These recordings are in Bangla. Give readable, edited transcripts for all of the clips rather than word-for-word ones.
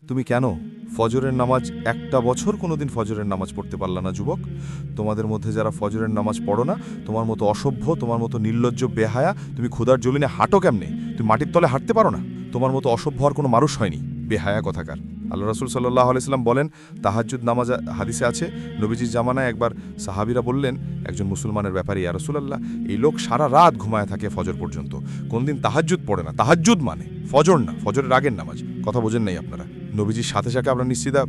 তুমি কেন ফজরের নামাজ একটা বছর কোনোদিন ফজরের নামাজ পড়তে পারলা না যুবক? তোমাদের মধ্যে যারা ফজরের নামাজ পড়ো না, তোমার মতো অসভ্য, তোমার মতো নির্লজ্জ বেহায়া, তুমি ক্ষুধার জলিনে হাঁটো কেমনে? তুমি মাটির তলে হাঁটতে পারো না? তোমার মতো অসভ্য আর কোনো মানুষ হয়নি, বেহায়া কথাকার। আল্লাহ রাসূল সাল্লাল্লাহু আলাইহি সাল্লাম বলেন, তাহাজ্জুদ নামাজ হাদিসে আছে, নবীজির জামানায় একবার সাহাবীরা বললেন একজন মুসলমানের ব্যাপারে, ইয়া রাসূলুল্লাহ, এই লোক সারা রাত ঘুমায় থাকে ফজর পর্যন্ত, কোনদিন তাহাজ্জুদ পড়ে না। তাহাজ্জুদ মানে ফজর না, ফজরের আগের নামাজ। কথা বোঝেন নাই আপনারা? নবীজির সাথে সাথে আমরা নিশ্চিতা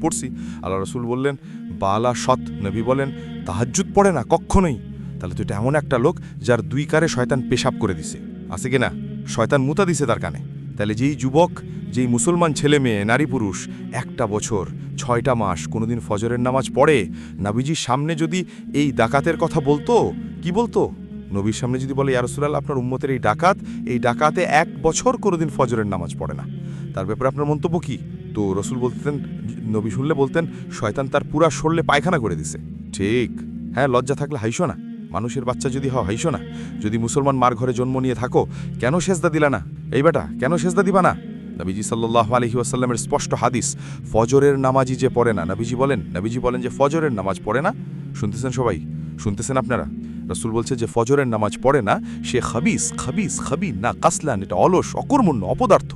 পড়ছি। আল্লাহ রাসূল বললেন, বালা সৎ নবী বলেন তাহাজ্জুদ পড়ে না কখনোই। তাহলে তো এটা এমন একটা লোক যার দুই কারে শয়তান পেশাব করে দিছে, আছে কি না? শয়তান মুতা দিছে তার কানে। তাহলে যেই যুবক, যেই মুসলমান ছেলে মেয়ে নারী পুরুষ একটা বছর 6টা মাস কোনোদিন ফজরের নামাজ পড়ে, নবীজির সামনে যদি এই ডাকাতের কথা বলতো, কি বলতো? নবীর সামনে যদি বলে, ইয়া রাসূলুল্লাহ, আপনার উম্মতের এই ডাকাতে 1 বছর কোনোদিন ফজরের নামাজ পড়ে না, তার ব্যাপারে আপনার মন্তব্য কি? তো রসুল বলতেন, নবী শুনলে বলতেন, শয়তান তার পুরা শরীরে পায়খানা করে দিছে। ঠিক, হ্যাঁ, লজ্জা থাকলে হাইসো না। মানুষের বাচ্চা যদি হাইসো না। যদি মুসলমান মার ঘরে জন্ম নিয়ে থাকো, কেন সেজদা দিলা না? এই বেটা, কেন সেজদা দিবা না? নবীজি সাল্লাল্লাহু আলাইহি ওয়াসাল্লামের স্পষ্ট হাদিস, ফজরের নামাজই যে পড়ে না, নবীজি বলেন যে ফজরের নামাজ পড়ে না। শুনতেছেন সবাই? শুনতেছেন আপনারা? রসুল বলছে যে ফজরের নামাজ পড়ে না, সে খাবি না কাসলান, এটা অলস, অকর্মণ্য, অপদার্থ,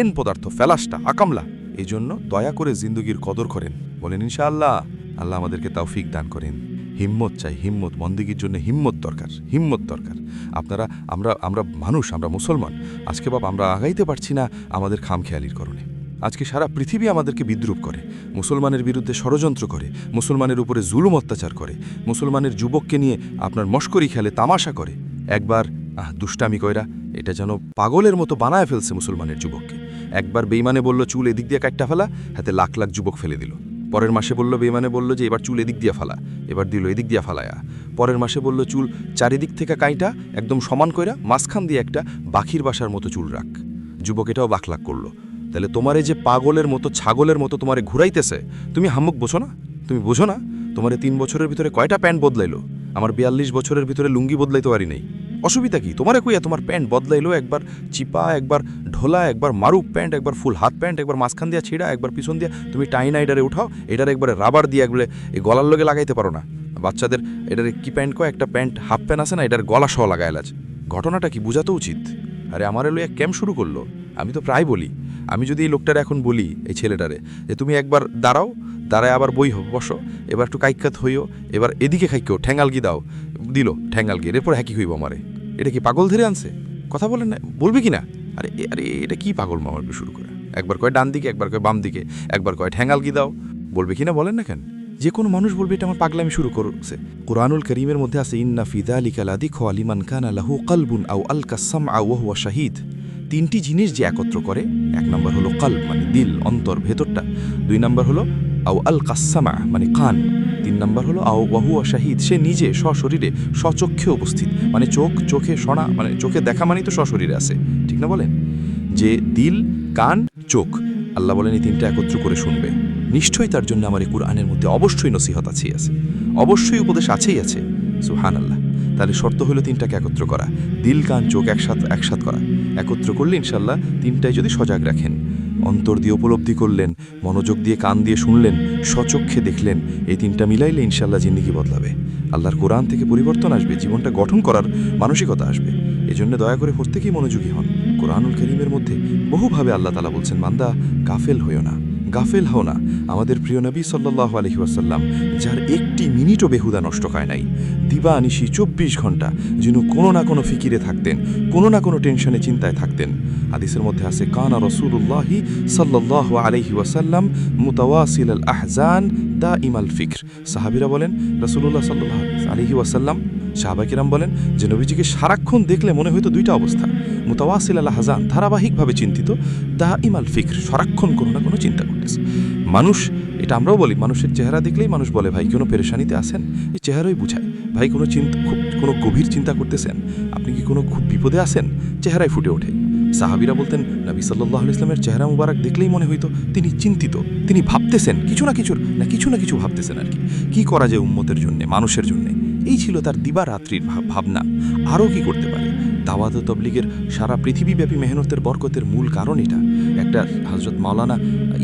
এন পদার্থ, ফেলাসটা, আকামলা। এই জন্য দয়া করে জিন্দগির কদর করেন। বলেন ইনশাআল্লাহ। আল্লাহ আমাদেরকে তৌফিক দান করেন। হিম্মত চাই, হিম্মত। বন্দেগীর জন্য হিম্মত দরকার। আমরা মানুষ, আমরা মুসলমান। আজকে বাপ আমরা আগাইতে পারছি না আমাদের খামখেয়ালির কারণে। আজকে সারা পৃথিবী আমাদেরকে বিদ্রুপ করে, মুসলমানের বিরুদ্ধে ষড়যন্ত্র করে, মুসলমানের উপরে জুলুম অত্যাচার করে, মুসলমানের যুবককে নিয়ে আপনার মশকরি খেলে, তামাশা করে। একবার দুষ্টামি কইরা এটা যেন পাগলের মতো বানায় ফেলছে মুসলমানের যুবককে। একবার বেইমানে বলল চুল এদিক দিয়ে কাটটা ফেলা, হাতে লাখ লাখ যুবক ফেলে দিল। পরের মাসে বলল, বেইমানে বলল যে এবার চুল এদিক দিয়ে ফালা, এবার দিল এদিক দিয়ে ফালায়া। পরের মাসে বলল চুল চারিদিক থেকে কাইটা একদম সমান কইরা মাঝখান দিয়ে একটা বাখির বাসার মতো চুল রাখ। যুবক এটাও বাখলাক করলো। তাহলে তোমারে যে পাগলের মতো, ছাগলের মতো তোমারে ঘুরাইতেছে, তুমি হাম্মুক বোঝো না? তুমি বোঝো না? তোমারে 3 বছরের ভিতরে কয়টা প্যান্ট বদলাইলো? আমার 42 বছরের ভিতরে লুঙ্গি বদলাইতে পারি নাই। অসুবিধা কি? তোমারে কইয়া তোমার প্যান্ট বদলাইলো, একবার চিপা, একবার ঢোলা, একবার মারুপ প্যান্ট, একবার ফুল হাত প্যান্ট, একবার মাঝখান দিয়া ছিঁড়া, একবার পিছন দিয়া তুমি টাইনা এটারে উঠাও, এটারে একবারে রাবার দিয়ে একবারে এই গলার লগে লাগাইতে পারো না। বাচ্চাদের এটারে কি প্যান্ট কয়, একটা প্যান্ট হাফ প্যান্ট আছে না, এটার গলা সহ লাগাইল আছে। ঘটনাটা কি বুঝাতো উচিত? আরে আমার এলো এক ক্যাম্প শুরু করলো। আমি তো প্রায় বলি, আমি যদি এই লোকটারে এখন বলি, এই ছেলেটারে, যে তুমি একবার দাঁড়ায় আবার বই বসো, এবার একটু কাইকাত হইও, এবার এদিকে খাইকেও ঠ্যাঙ্গালগি দাও, দিল ঠ্যাঙ্গালগি, এরপর হ্যাকি হইব আমারে। এটা কি পাগল ধরে আনছে? কথা বলেন না, বলবে কি না? আরে আরে এটা কি পাগল মামার শুরু করে? একবার কয় ডান দিকে, একবার কয় বাম দিকে, একবার কয় ঠ্যাঙ্গালগি দাও, বলবে কি না? বলেন না কেন? যে কোনো মানুষ বলবে এটা আমার পাগলামি শুরু করছে। কুরআনুল কারীমের মধ্যে আছে, ইন্না ফি যালিকা লাযিকরা লিমান কানা লাহু কলবুন আও আলকা সামআ ওয়া হুয়া শাহীদ। 3টি জিনিস যে একত্র করে, 1 নম্বর হলো কলব মানে দিল, অন্তর, ভেতরটা। 2 নম্বর হলো আও আলকা সামআ মানে কান। 3 নম্বর হলো আও ওয়া হুয়া শাহীদ, সে নিজে সশরীরে স্বচক্ষে উপস্থিত, মানে চোখে শোনা, মানে চোখে দেখা মানে তো সশরীরে আছে, ঠিক না? বলেন যে দিল, কান, চোখ, আল্লাহ বলেন এই 3টা একত্র করে শুনবে। নিশ্চয়ই তার জন্য আমার এই কুরআনের মধ্যে অবশ্যই নসিহত আছে, অবশ্যই উপদেশ আছে। সুবহানাল্লাহ। তাহলে শর্ত হলো 3টাকে একত্র করা, দিল, কান, চোখ একসাথ করা। একত্র করলে ইনশাল্লাহ 3টাই যদি সজাগ রাখেন, অন্তর দিয়ে উপলব্ধি করলেন, মনোযোগ দিয়ে কান দিয়ে শুনলেন, স্বচক্ষে দেখলেন, এই 3টা মিলাইলে ইনশাল্লাহ জিন্দেগি বদলাবে। আল্লাহর কোরআন থেকে পরিবর্তন আসবে, জীবনটা গঠন করার মানসিকতা আসবে। এজন্য দয়া করে প্রত্যেকেই মনোযোগী হন। কোরআনুল কারীমের মধ্যে বহুভাবে আল্লাহ তাআলা বলছেন, বান্দা গাফেল হও না। আমাদের প্রিয় নবী সাল্লাল্লাহু আলাইহি ওয়াসাল্লাম, যার 1টি মিনিটও বেহুদা নষ্ট হয় নাই, দিবানিশি 24 ঘন্টা যেন কোনো না কোনো ফিকিরে থাকতেন, কোনো না কোনো টেনশনে, চিন্তায় থাকতেন। হাদিসের মধ্যে আছে, কানা রাসূলুল্লাহি সাল্লাল্লাহু আলাইহি ওয়াসাল্লাম মুতাওয়াসিল আল আহজান দাইমাল ফিকর। সাহাবীরা বলেন, রাসূলুল্লাহ সাল্লাল্লাহু আলাইহি ওয়াসাল্লাম, সাহাবা কিরাম বলেন যে নবীজিকে সারাক্ষণ দেখলে মনে হইতো 2টা অবস্থা, মুতাওয়াসিল আল আহজান ধারাবাহিকভাবে চিন্তিত, দাইমাল ফিকর সারাক্ষণ কোনো না কোনো চিন্তা করতেছে। মানুষ, এটা আমরাও বলি, মানুষের চেহারা দেখলেই মানুষ বলে, ভাই কোনো পেরেশানিতে আছেন? এই চেহারাই বুঝায়। ভাই কোনো গভীর চিন্তা করতেছেন, আপনি কি কোনো খুব বিপদে আছেন? চেহারায় ফুটে ওঠে। সাহাবীরা বলতেন, নবী সাল্লাল্লাহু আলাইহি ওয়াসাল্লামের চেহারা মুবারক দেখলেই মনে হইতো তিনি চিন্তিত, তিনি ভাবতেছেন কিছু না কিছু ভাবতেছেন আর কি করা যায় উম্মতের জন্য, মানুষের জন্য। এই ছিল তার দিবারাত্রির ভাবনা। আরও কি করতে পারে? দাওয়াত ও তাবলীগের সারা পৃথিবীব্যাপী মেহনতের বরকতের মূল কারণ এটা। এক একটা হযরত মাওলানা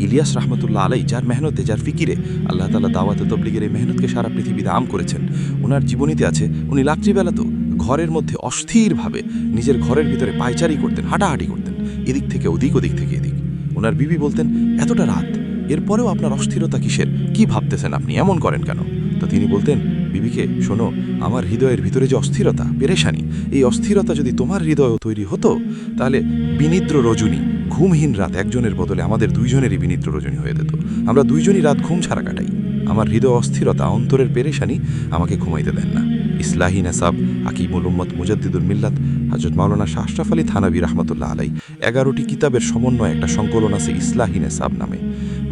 ইলিয়াস রহমতুল্লাহ আলাই, যার মেহনতে, যার ফিকিরে আল্লাহ তাআলা দাওয়াতে তাবলীগের এই মেহনতকে সারা পৃথিবীতে আম করেছেন। ওনার জীবনীতে আছে উনি রাত্রিবেলা তো ঘরের মধ্যে অস্থিরভাবে নিজের ঘরের ভিতরে পায়চারি করতেন, হাঁটাহাঁটি করতেন, এদিক থেকে ওদিক, ওদিক থেকে এদিক। ওনার বিবি বলতেন, এতটা রাত, এরপরেও আপনার অস্থিরতা কিসের? কি ভাবতেছেন আপনি, এমন করেন কেন? তো তিনি বলতেন বিবিকে, শোনো, আমার হৃদয়ের ভিতরে যে অস্থিরতা, পেরেশানি, এই অস্থিরতা যদি তোমার হৃদয়ও তৈরি হতো, তাহলে বিনিদ্র রজনী, ঘুমহীন রাত একজনের বদলে আমাদের দুইজনেরই বিনিদ্র রজনী হয়ে যেত। আমরা দুইজনই রাত ঘুম ছাড়া কাটাই। আমার হৃদয় অস্থিরতা, অন্তরের পেরেশানি আমাকে ঘুমাইতে দেন না। ইসলাহি নাসাব, হাকিমুল উম্মত, মুজাদ্দিদুল মিল্লাত হযরত মাওলানা শাহ আশরাফ আলী থানভী রহমতুল্লাহ আলাই 11টি কিতাবের সমন্বয়ে একটা সংকলন আছে ইসলাহি নাসাব নামে।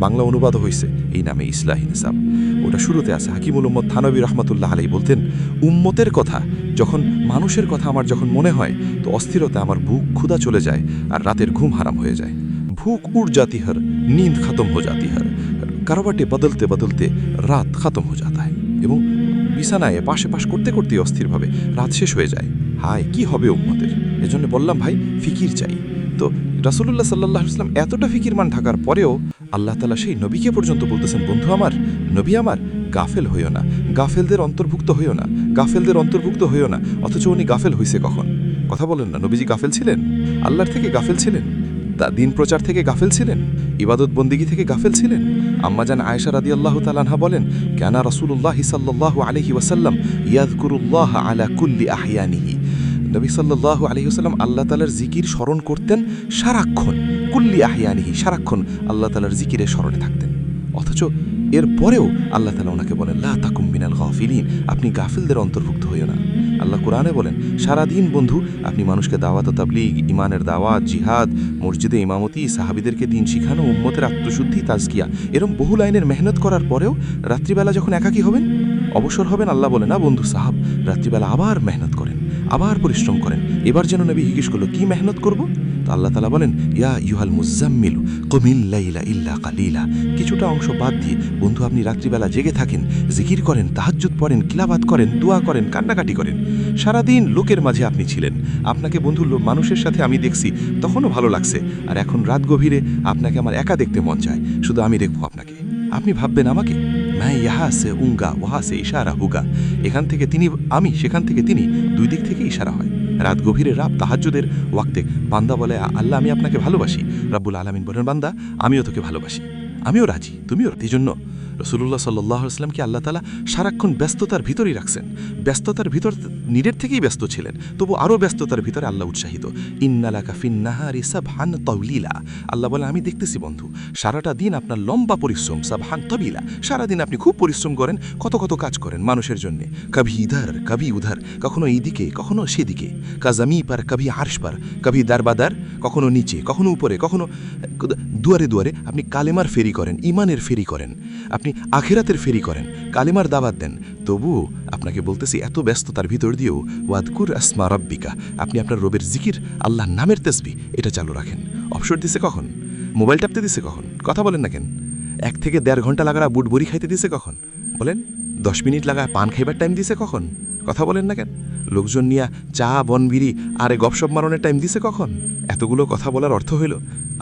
বাংলা অনুবাদ হয়েছে এই নামে, ইসলাহি নাসাব। ওটা শুরুতে আছে হাকিমুল উম্মত থানভী রহমতুল্লাহ আলাই বলতেন, উম্মতের কথা যখন, মানুষের কথা আমার যখন মনে হয়, তো অস্থিরতা আমার ভুখ ক্ষুধা চলে যায় আর রাতের ঘুম হারাম হয়ে যায়। ভুখ উড় जाती हर, नींद खत्म हो जाती हर, करवटें बदलते बदलते রাত খতম হয়ে जाता है। এবং বিছানায় পাশে পাশ করতে করতে অস্থিরভাবে রাত শেষ হয়ে যায়। হায়, কি হবে উম্মতের? এজন্য বললাম ভাই, ফিকির চাই। তো রাসূলুল্লাহ সাল্লাল্লাহু আলাইহি ওয়াসাল্লাম এতটা ফিকিরমান থাকার পরেও আল্লাহ তাআলা সেই নবীকে পর্যন্ত বলতেছেন, বন্ধু আমার, নবী আমার, গাফেল হইও না, গাফেলদের অন্তর্ভুক্ত হইও না, গাফেলদের অন্তর্ভুক্ত হইও না। অথচ উনি গাফেল হইছে কখন? কথা বলেন না, নবীজি গাফেল ছিলেন? আল্লাহর থেকে গাফেল ছিলেন? তা দিন প্রচার থেকে গাফেল ছিলেন? ইবাদত বন্দিগি থেকে গাফেল ছিলেন? আম্মাজান আয়েশা রাদিয়াল্লাহু তাআলা আনহা বলেন, কানা রাসূলুল্লাহ সাল্লাল্লাহু আলাইহি ওয়াসাল্লাম ইয়াযকুরুল্লাহ আলা কুল্লি আহইয়ানিহি। নবী সাল্লাল্লাহু আলাইহি ওয়াসাল্লাম আল্লাহ তাআলার জিকির স্মরণ করতেন সারাক্ষণ, কুল্লি আহইয়ানিহি, সারাক্ষণ আল্লাহ তাআলার জিকিরে স্মরণে থাকতেন। অথচ এরপরেও আল্লাহ তাআলা ওনাকে বলেন, লা তাকুম মিনাল গাফিলিন, আপনি গাফিলদের অন্তর্ভুক্ত হইও না। আল্লাহ কোরআনে বলেন, সারাদিন বন্ধু আপনি মানুষকে দাওয়াত ও তাবলীগ, ইমানের দাওয়াত, জিহাদ, মসজিদে ইমামতি, সাহাবীদেরকে দিন শিখানো, উম্মতের আত্মশুদ্ধি, তাজকিয়া, এরকম বহু লাইনের মেহনত করার পরেও রাত্রিবেলা যখন একাকী হবেন, অবসর হবেন, আল্লাহ বলে, না বন্ধু সাহাব, রাত্রিবেলা আবার মেহনত করেন, আবার পরিশ্রম করেন। এবার যেন নবী জিজ্ঞেস করলো, কি মেহনত করব? তো আল্লাহ তাআলা বলেন, ইয়া ইউহাল মুজাম্মিল কুমিল লাইলা ইল্লা কালিলা, কিছুটা অংশ বাদ দিয়ে বন্ধু আপনি রাত্রিবেলা জেগে থাকেন, জিকির করেন, তাহাজ্জুদ পড়েন, কিলাবাত করেন, দোয়া করেন, কান্নাকাটি করেন। সারাদিন লোকের মাঝে আপনি ছিলেন, আপনাকে বন্ধু মানুষের সাথে আমি দেখছি, তখনও ভালো লাগছে, আর এখন রাত গভীরে আপনাকে আমার একা দেখতে মন চায়, শুধু আমি দেখবো আপনাকে, আপনি ভাববেন আমাকে, मैं यहाँ से उंगा वहाँ से इशारा होगा, এখান থেকে তিনি আমি, সেখান থেকে তিনি, দুই দিক থেকে ইশারা হয়। রাত গভীরে রাত তাহাজ্জুদের ওয়াক্তে বান্দা বলে, আল্লাহ আমি আপনাকে ভালোবাসি। রাব্বুল আলামিন বলেন, বান্দা আমিও তোকে ভালোবাসি, আমিও রাজি, তুমিও। এই জন্য রাসূলুল্লাহ সাল্লাল্লাহু আলাইহি ওয়াসাল্লামকে আল্লাহ তাআলা সারাক্ষণ ব্যস্ততার ভিতরেই রাখছেন। ব্যস্ততার ভিতর নিজের থেকেই ব্যস্ত ছিলেন, তবু আরও ব্যস্ততার ভিতরে আল্লাহ উৎসাহিত। ইন্নালাকা ফিন্নাহারি সাবহান তাওলীলা, আল্লাহ বলে, আমি দেখতেছি বন্ধু সারাটা দিন আপনার লম্বা পরিশ্রম, সাবহান তাবিলা, সারাদিন আপনি খুব পরিশ্রম করেন, কত কত কাজ করেন মানুষের জন্য, কভি ইধার কভি উধার, কখনো এইদিকে কখনো সেদিকে, কাজামি পার কভি আরশ পার কভি দারবাদার, কখনো নিচে কখনো উপরে, কখনো দুয়ারে দুয়ারে আপনি কালেমার ফেরি করেন, ইমানের ফেরি করেন, আপনি আখিরাতের ফেরি করেন, কালেমার দাওয়াত দেন। তবুও আপনাকে বলতেছি, এত ব্যস্ততার ভিতর দিয়েও ওয়াদকুর আসমা রাব্বিকা, আপনি আপনার রবের জিকির, আল্লাহর নামের তাসবিহ, এটা চালু রাখেন। অবসর দিছে কখন? মোবাইল টাপতে দিছে কখন? কথা বলেন না কেন? 1 থেকে 1.5 ঘন্টা লাগারা বুট বড়ি খাইতে দিছে কখন? বলেন। 10 মিনিট লাগায় পান খাইবার টাইম দিছে কখন? কথা বলেন না কেন? লোকজন নিয়া চা বনবিড়ি আরে গপসপ মারণের টাইম দিছে কখন? এতগুলো কথা বলার অর্থ হইল,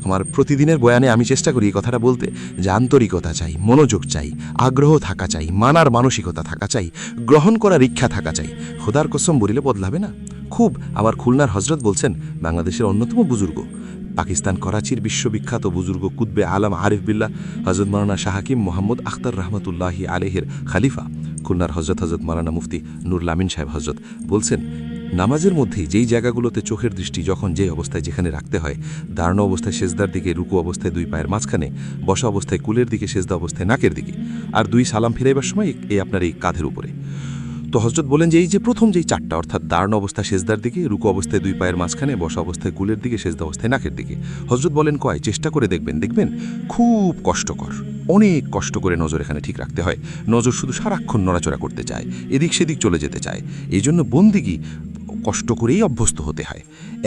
আমার প্রতিদিনের বয়ানে আমি চেষ্টা করি এই কথাটা বলতে, যে আন্তরিকতা চাই, মনোযোগ চাই, আগ্রহ থাকা চাই, মানার মানসিকতা থাকা চাই, গ্রহণ করার ইচ্ছা থাকা চাই। খোদার কসম বলিলে বদলাবে না। খুব আবার খুলনার হজরত বলছেন, বাংলাদেশের অন্যতম বুজুর্গ, পাকিস্তান করাচির বিশ্ববিখ্যাত বুজুর্গ কুতবে আলম আরিফ বিল্লাহ হজরত মাওলানা শাহ হাকিম মোহাম্মদ আখতার রহমতুল্লাহি আলাইহির খলিফা, খুলনার হজরত মাওলানা মুফতি নুরুল আমিন সাহেব হজরত বলছেন, নামাজের মধ্যেই যেই জায়গাগুলোতে চোখের দৃষ্টি যখন যে অবস্থায় যেখানে রাখতে হয়, দাঁড়ানো অবস্থায় সেজদার দিকে, রুকু অবস্থায় 2 পায়ের মাঝখানে, বসা অবস্থায় কুলের দিকে, সেজদা অবস্থায় নাকের দিকে, আর 2 সালাম ফিরাইবার সময় আপনার এই কাঁধের উপরে। তো হজরত বলেন যে এই যে প্রথম যেই 4টা, অর্থাৎ দাঁড়ানো অবস্থায় সেজদার দিকে, রুকু অবস্থায় 2 পায়ের মাঝখানে, বসা অবস্থায় কুলের দিকে, সেজদা অবস্থায় নাকের দিকে, হজরত বলেন কয়, চেষ্টা করে দেখবেন খুব কষ্টকর, অনেক কষ্ট করে নজর এখানে ঠিক রাখতে হয়। নজর শুধু সারাক্ষণ নড়াচড়া করতে চায়, এদিক সেদিক চলে যেতে চায়। এই জন্য বন্দিগি কষ্ট করেই অভ্যস্ত হতে হয়।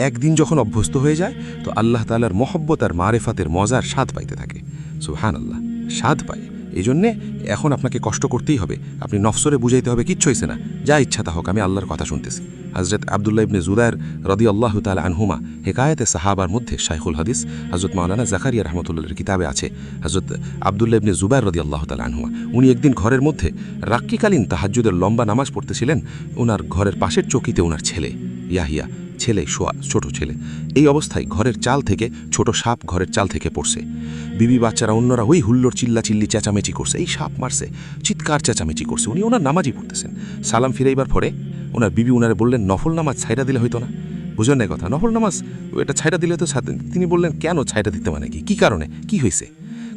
একদিন যখন অভ্যস্ত হয়ে যায়, তো আল্লাহ তাআলার মহব্বত আর মারেফাতের মজার স্বাদ পাইতে থাকে। সুবহানাল্লাহ, স্বাদ পায়। এই জন্যে এখন আপনাকে কষ্ট করতেই হবে, আপনি নফসরে বুঝাইতে হবে, কিচ্ছু হয়েছে না, যা ইচ্ছা তা হোক, আমি আল্লাহর কথা শুনতেছি। হজরত আবদুল্লাহ ইবনে জুদায়ের রাদিয়াল্লাহু তাআলা আনহুমা হেকায়েতে সাহাবার মধ্যে শাইখুল হাদিস হজরত মাওলানা জাকারিয়া রহমতুল্লাহর কিতাবে আছে, হজরত আবদুল্লাহ ইবনে জুবায়ের রাদিয়াল্লাহু তাআলা আনহুমা উনি একদিন ঘরের মধ্যে রাত্রিকালীন তাহাজ্জুদের লম্বা নামাজ পড়তেছিলেন। ওনার ঘরের পাশের চৌকিতে ওনার ছেলে ইয়াহিয়া, ছেলে শোয়া, ছোট ছেলে। এই অবস্থায় ঘরের চাল থেকে ছোট সাপ ঘরের চাল থেকে পড়ছে। বিবি বাচ্চারা অন্যরা ওই হুল্লোর চিল্লাচিল্লি চেঁচামেচি করছে, এই সাপ মারছে, চিৎকার চেঁচামেচি করছে। উনি ওনার নামাজই পড়তেছেন। সালাম ফিরাইবার পরে ওনার বিবি ওনারে বললেন, নফল নামাজ ছাইড়া দিলে হইতো না? বুঝলেন না কথা, নফল নামাজ এটা ছাইড়া দিলে তো তিনি বললেন, কেন ছাইড়া দিতে, মানে কি কারণে, কি হয়েছে?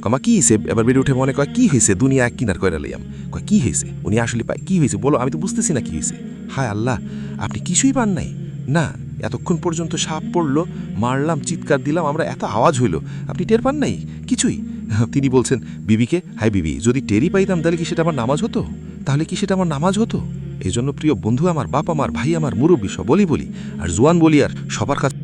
কমা কি হয়েছে? এবার বেড়ে উঠে মনে কয়, কি হয়েছে, দুনিয়া এক কিনার কয়রা লইয়াম। কয় কি হয়েছে? উনি আসলে পায়, কি হয়েছে বলো, আমি তো বুঝতেছি না কি হয়েছে। হায় আল্লাহ, আপনি কিছুই পান নাই? না, এতক্ষণ পর্যন্ত সাপ পড়লো, মারলাম, চিৎকার দিলাম, আমরা এত আওয়াজ হইল, আপনি টের পান নাই কিছুই? তিনি বলছেন বিবিকে, হায় বিবি, যদি টেরই পাইতাম তাহলে কি সেটা আমার নামাজ হতো? তাহলে কি সেটা আমার নামাজ হতো? এই জন্য প্রিয় বন্ধু আমার, বাপ আমার, ভাই আমার, মুরব্বী সব বলি আর জোয়ান বলি আর সবার কাছে